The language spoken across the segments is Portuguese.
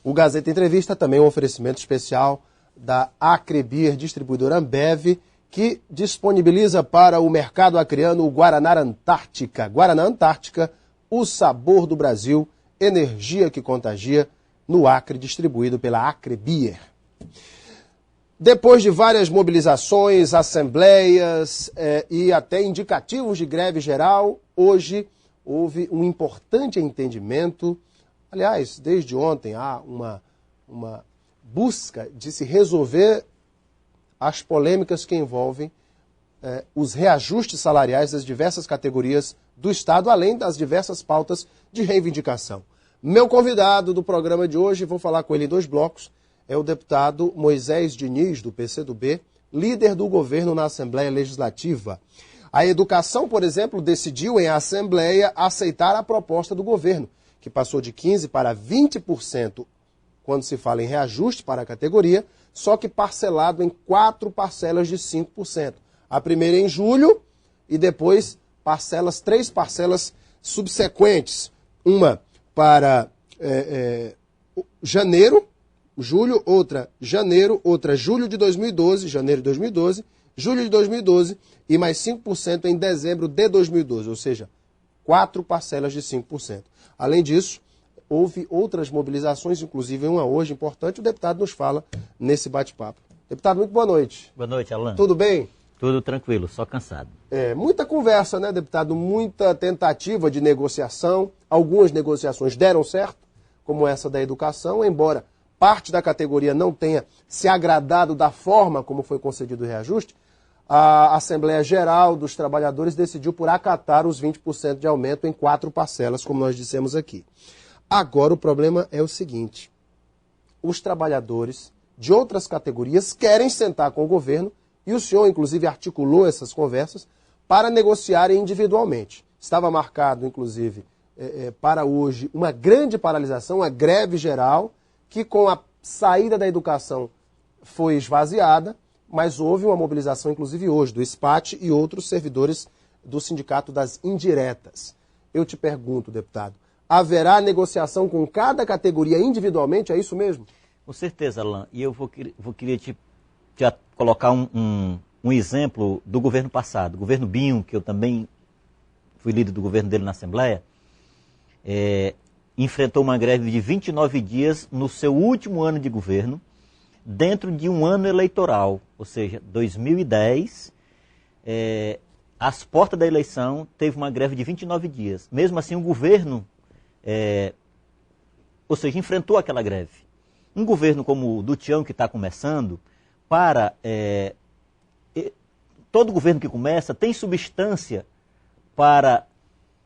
O Gazeta Entrevista também é um oferecimento especial da Acrebir, distribuidora Ambev, que disponibiliza para o mercado acreano o Guaraná Antártica. Guaraná Antártica, o sabor do Brasil, energia que contagia, no Acre, distribuído pela Acrebir. Depois de várias mobilizações, assembleias e até indicativos de greve geral, hoje houve um importante entendimento. Aliás, desde ontem há uma busca de se resolver as polêmicas que envolvem os reajustes salariais das diversas categorias do Estado, além das diversas pautas de reivindicação. Meu convidado do programa de hoje, vou falar com ele em 2 blocos, é o deputado Moisés Diniz, do PCdoB, líder do governo na Assembleia Legislativa. A educação, por exemplo, decidiu em Assembleia aceitar a proposta do governo, que passou de 15% para 20% quando se fala em reajuste para a categoria, só que parcelado em 4 parcelas de 5%. A primeira em julho e depois 3 parcelas subsequentes. Uma para julho, outra janeiro, outra julho de 2012, janeiro de 2012, julho de 2012 e mais 5% em dezembro de 2012, ou seja, 4 parcelas de 5%. Além disso, houve outras mobilizações, inclusive uma hoje importante, o deputado nos fala nesse bate-papo. Deputado, muito boa noite. Boa noite, Alan. Tudo bem? Tudo tranquilo, só cansado. Muita conversa, né, deputado? Muita tentativa de negociação. Algumas negociações deram certo, como essa da educação, embora parte da categoria não tenha se agradado da forma como foi concedido o reajuste, a Assembleia Geral dos Trabalhadores decidiu por acatar os 20% de aumento em 4 parcelas, como nós dissemos aqui. Agora o problema é o seguinte: os trabalhadores de outras categorias querem sentar com o governo, e o senhor, inclusive, articulou essas conversas para negociarem individualmente. Estava marcado, inclusive, para hoje, uma grande paralisação, uma greve geral, que com a saída da educação foi esvaziada, mas houve uma mobilização, inclusive hoje, do SPAT e outros servidores do Sindicato das Indiretas. Eu te pergunto, deputado, haverá negociação com cada categoria individualmente, é isso mesmo? Com certeza, Alan. E eu queria te colocar um exemplo do governo passado. O governo Binho, que eu também fui líder do governo dele na Assembleia, enfrentou uma greve de 29 dias no seu último ano de governo, dentro de um ano eleitoral, ou seja, 2010, às portas da eleição, teve uma greve de 29 dias. Mesmo assim, o governo, ou seja, enfrentou aquela greve. Um governo como o do Tião, que está começando, todo governo que começa tem substância para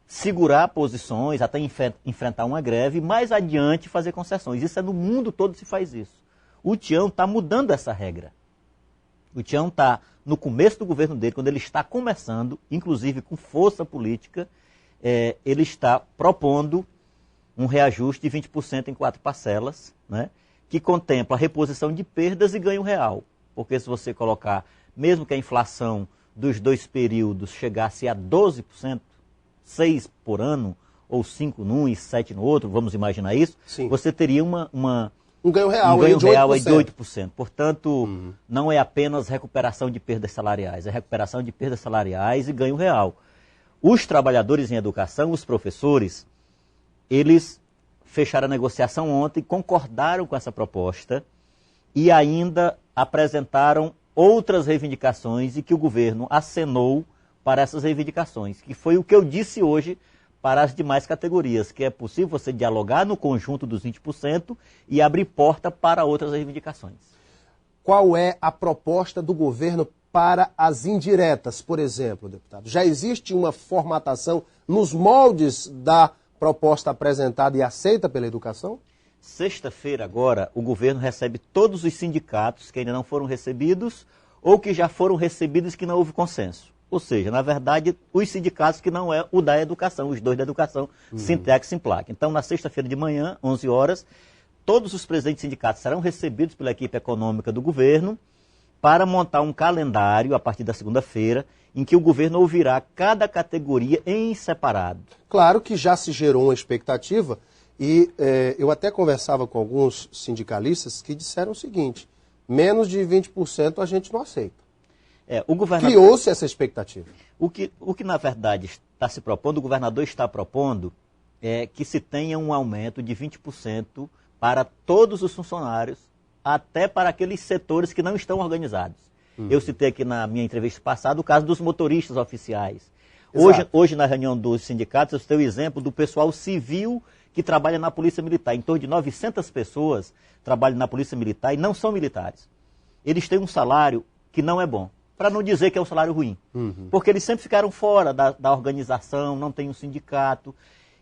segurar posições, até enfrentar uma greve, e mais adiante fazer concessões. Isso no mundo todo se faz isso. O Tião está mudando essa regra. O Tião está no começo do governo dele, quando ele está começando, inclusive com força política, ele está propondo um reajuste de 20% em 4 parcelas, né, que contempla a reposição de perdas e ganho real. Porque se você colocar, mesmo que a inflação dos 2 períodos chegasse a 12%, 6 por ano, ou 5 num e 7 no outro, vamos imaginar isso, sim, você teria um ganho real, aí de 8%. Portanto, não é apenas recuperação de perdas salariais, é recuperação de perdas salariais e ganho real. Os trabalhadores em educação, os professores, eles fecharam a negociação ontem, concordaram com essa proposta e ainda apresentaram outras reivindicações e que o governo acenou para essas reivindicações, que foi o que eu disse hoje para as demais categorias, que é possível você dialogar no conjunto dos 20% e abrir porta para outras reivindicações. Qual é a proposta do governo para as indiretas, por exemplo, deputado? Já existe uma formatação nos moldes da proposta apresentada e aceita pela educação? Sexta-feira agora, o governo recebe todos os sindicatos que ainda não foram recebidos ou que já foram recebidos e que não houve consenso. Ou seja, na verdade, os sindicatos que não é o da educação, os 2 da educação, Sintec e Simplac. Então, na sexta-feira de manhã, 11 horas, todos os presidentes de sindicatos serão recebidos pela equipe econômica do governo para montar um calendário, a partir da segunda-feira, em que o governo ouvirá cada categoria em separado. Claro que já se gerou uma expectativa E eu até conversava com alguns sindicalistas que disseram o seguinte, menos de 20% a gente não aceita. O governador... Criou-se essa expectativa. O que na verdade está se propondo, o governador está propondo, é que se tenha um aumento de 20% para todos os funcionários, até para aqueles setores que não estão organizados. Eu citei aqui na minha entrevista passada o caso dos motoristas oficiais. Hoje, na reunião dos sindicatos, eu citei o exemplo do pessoal civil que trabalha na Polícia Militar. Em torno de 900 pessoas trabalham na Polícia Militar e não são militares. Eles têm um salário que não é bom, para não dizer que é um salário ruim. Porque eles sempre ficaram fora da organização, não tem um sindicato.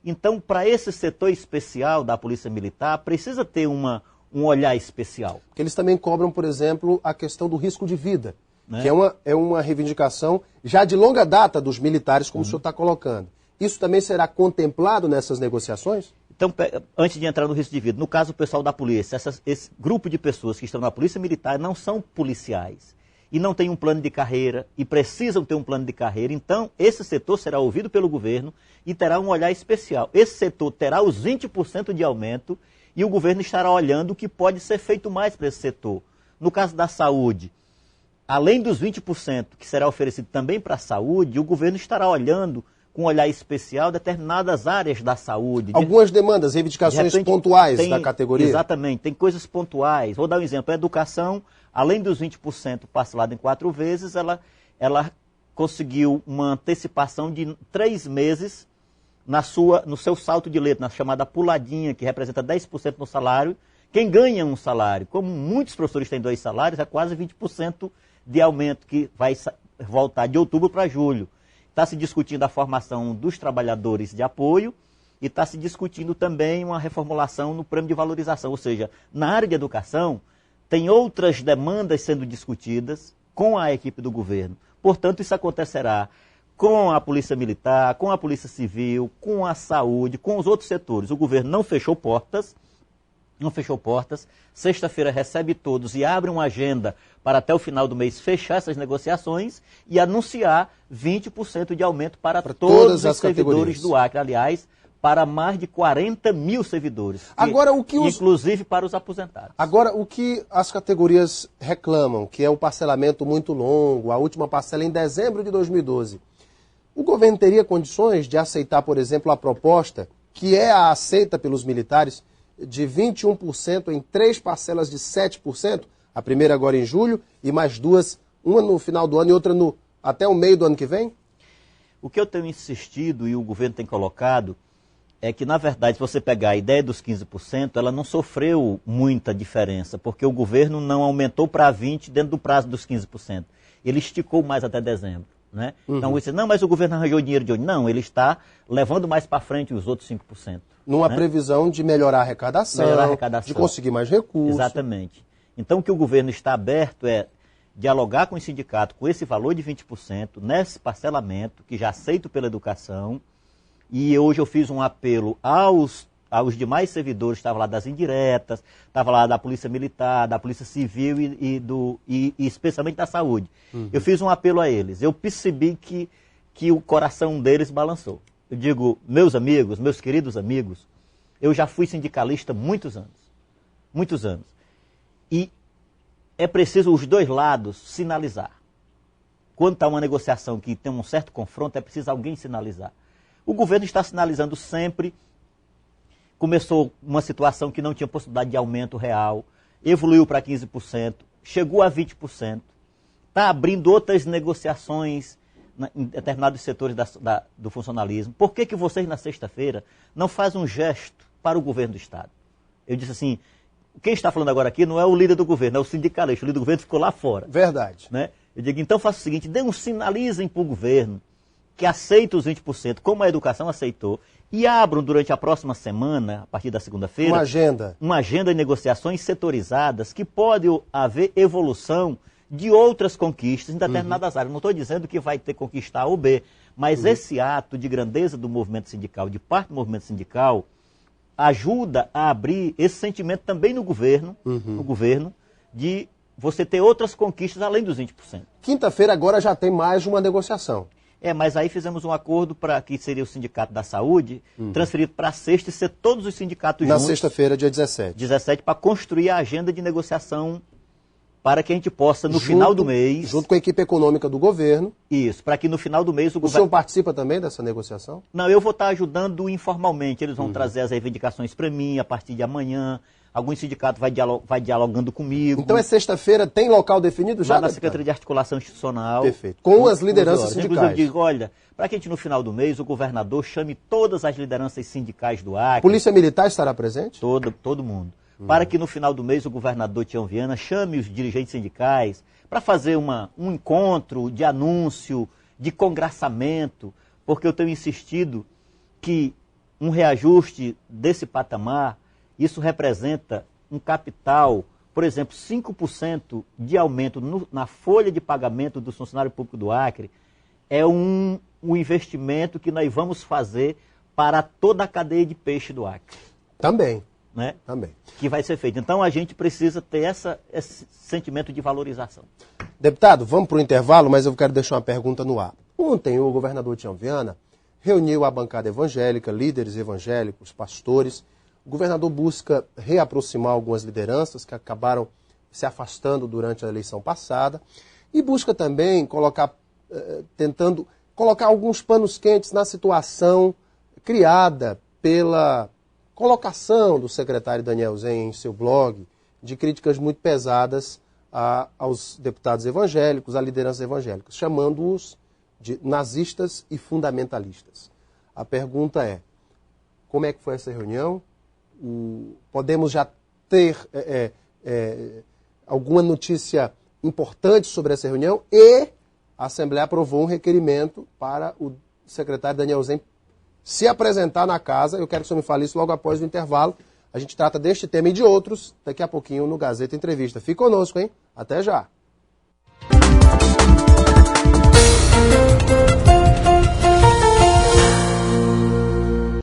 Então, para esse setor especial da Polícia Militar, precisa ter um olhar especial. Porque eles também cobram, por exemplo, a questão do risco de vida, né? Que é uma reivindicação já de longa data dos militares, como o senhor está colocando. Isso também será contemplado nessas negociações? Então, antes de entrar no risco de vida, no caso o pessoal da polícia, esse grupo de pessoas que estão na Polícia Militar não são policiais e não têm um plano de carreira e precisam ter um plano de carreira. Então, esse setor será ouvido pelo governo e terá um olhar especial. Esse setor terá os 20% de aumento e o governo estará olhando o que pode ser feito mais para esse setor. No caso da saúde, além dos 20% que será oferecido também para a saúde, o governo estará olhando com um olhar especial determinadas áreas da saúde. Algumas demandas, reivindicações pontuais da categoria? Exatamente, tem coisas pontuais. Vou dar um exemplo. A educação, além dos 20% parcelado em 4 vezes, ela conseguiu uma antecipação de 3 meses no seu salto de letra, na chamada puladinha, que representa 10% no salário. Quem ganha um salário, como muitos professores têm 2 salários, é quase 20% de aumento que vai voltar de outubro para julho. Está se discutindo a formação dos trabalhadores de apoio e está se discutindo também uma reformulação no prêmio de valorização. Ou seja, na área de educação, tem outras demandas sendo discutidas com a equipe do governo. Portanto, isso acontecerá com a Polícia Militar, com a Polícia Civil, com a saúde, com os outros setores. O governo não fechou portas. Sexta-feira recebe todos e abre uma agenda para até o final do mês fechar essas negociações e anunciar 20% de aumento para todos os servidores do Acre. Aliás, para mais de 40 mil servidores, inclusive para os aposentados. Agora, o que as categorias reclamam, que é o parcelamento muito longo, a última parcela em dezembro de 2012, o governo teria condições de aceitar, por exemplo, a proposta, que é a aceita pelos militares, de 21% em 3 parcelas de 7%, a primeira agora em julho e mais 2, uma no final do ano e outra até o meio do ano que vem? O que eu tenho insistido e o governo tem colocado é que, na verdade, se você pegar a ideia dos 15%, ela não sofreu muita diferença, porque o governo não aumentou para 20% dentro do prazo dos 15%. Ele esticou mais até dezembro. Né? Então você diz, não, mas o governo arranjou dinheiro de onde? Não, ele está levando mais para frente os outros 5%. Numa previsão de melhorar a arrecadação, de conseguir mais recursos. Exatamente. Então o que o governo está aberto é dialogar com o sindicato com esse valor de 20%, nesse parcelamento, que já aceito pela educação, e hoje eu fiz um apelo aos demais servidores, estava lá das indiretas, estava lá da Polícia Militar, da Polícia Civil e especialmente da saúde. Eu fiz um apelo a eles. Eu percebi que o coração deles balançou. Eu digo, meus amigos, meus queridos amigos, eu já fui sindicalista muitos anos. E é preciso os dois lados sinalizar. Quando está uma negociação que tem um certo confronto, é preciso alguém sinalizar. O governo está sinalizando sempre. Começou uma situação que não tinha possibilidade de aumento real, evoluiu para 15%, chegou a 20%, está abrindo outras negociações em determinados setores do funcionalismo. Por que vocês, na sexta-feira, não fazem um gesto para o governo do Estado? Eu disse assim, quem está falando agora aqui não é o líder do governo, é o sindicalista. O líder do governo ficou lá fora. Verdade. Né? Eu digo, então faça o seguinte, sinalizem para o governo que aceita os 20%, como a educação aceitou, e abram durante a próxima semana, a partir da segunda-feira, uma agenda de negociações setorizadas que pode haver evolução de outras conquistas em determinadas áreas. Não estou dizendo que vai ter conquista A ou B, mas esse ato de grandeza do movimento sindical, de parte do movimento sindical, ajuda a abrir esse sentimento também no governo, de você ter outras conquistas além dos 20%. Quinta-feira agora já tem mais uma negociação. Mas aí fizemos um acordo para que seria o Sindicato da Saúde, transferido para a sexta e ser todos os sindicatos Na juntos. Na sexta-feira, dia 17. 17, para construir a agenda de negociação para que a gente possa, no final do mês... Junto com a equipe econômica do governo. Isso, para que no final do mês... O senhor participa também dessa negociação? Não, eu vou estar ajudando informalmente. Eles vão trazer as reivindicações para mim a partir de amanhã. Alguns sindicatos vai dialogando comigo. Então é sexta-feira, tem local definido já? Lá na Secretaria de Articulação Institucional. Perfeito. Com as lideranças sindicais. Inclusive eu digo, olha, para que a gente no final do mês, o governador chame todas as lideranças sindicais do Acre. Polícia Militar estará presente? Todo mundo. Para que no final do mês o governador Tião Viana chame os dirigentes sindicais para fazer um encontro de anúncio, de congraçamento, porque eu tenho insistido que um reajuste desse patamar, isso representa um capital, por exemplo, 5% de aumento na folha de pagamento do funcionário público do Acre, é um investimento que nós vamos fazer para toda a cadeia de peixe do Acre. Também. Né? Também. Que vai ser feito. Então a gente precisa ter esse sentimento de valorização. Deputado, vamos para o intervalo, mas eu quero deixar uma pergunta no ar. Ontem o governador Tião Viana reuniu a bancada evangélica, líderes evangélicos, pastores. O governador busca reaproximar algumas lideranças que acabaram se afastando durante a eleição passada e busca também tentando colocar alguns panos quentes na situação criada pela colocação do secretário Daniel Zen em seu blog de críticas muito pesadas aos deputados evangélicos, à liderança evangélica, chamando-os de nazistas e fundamentalistas. A pergunta é, como é que foi essa reunião? Podemos já ter alguma notícia importante sobre essa reunião? E a Assembleia aprovou um requerimento para o secretário Daniel Zen se apresentar na casa. Eu quero que o senhor me fale isso logo após o intervalo. A gente trata deste tema e de outros daqui a pouquinho no Gazeta Entrevista. Fique conosco, hein? Até já!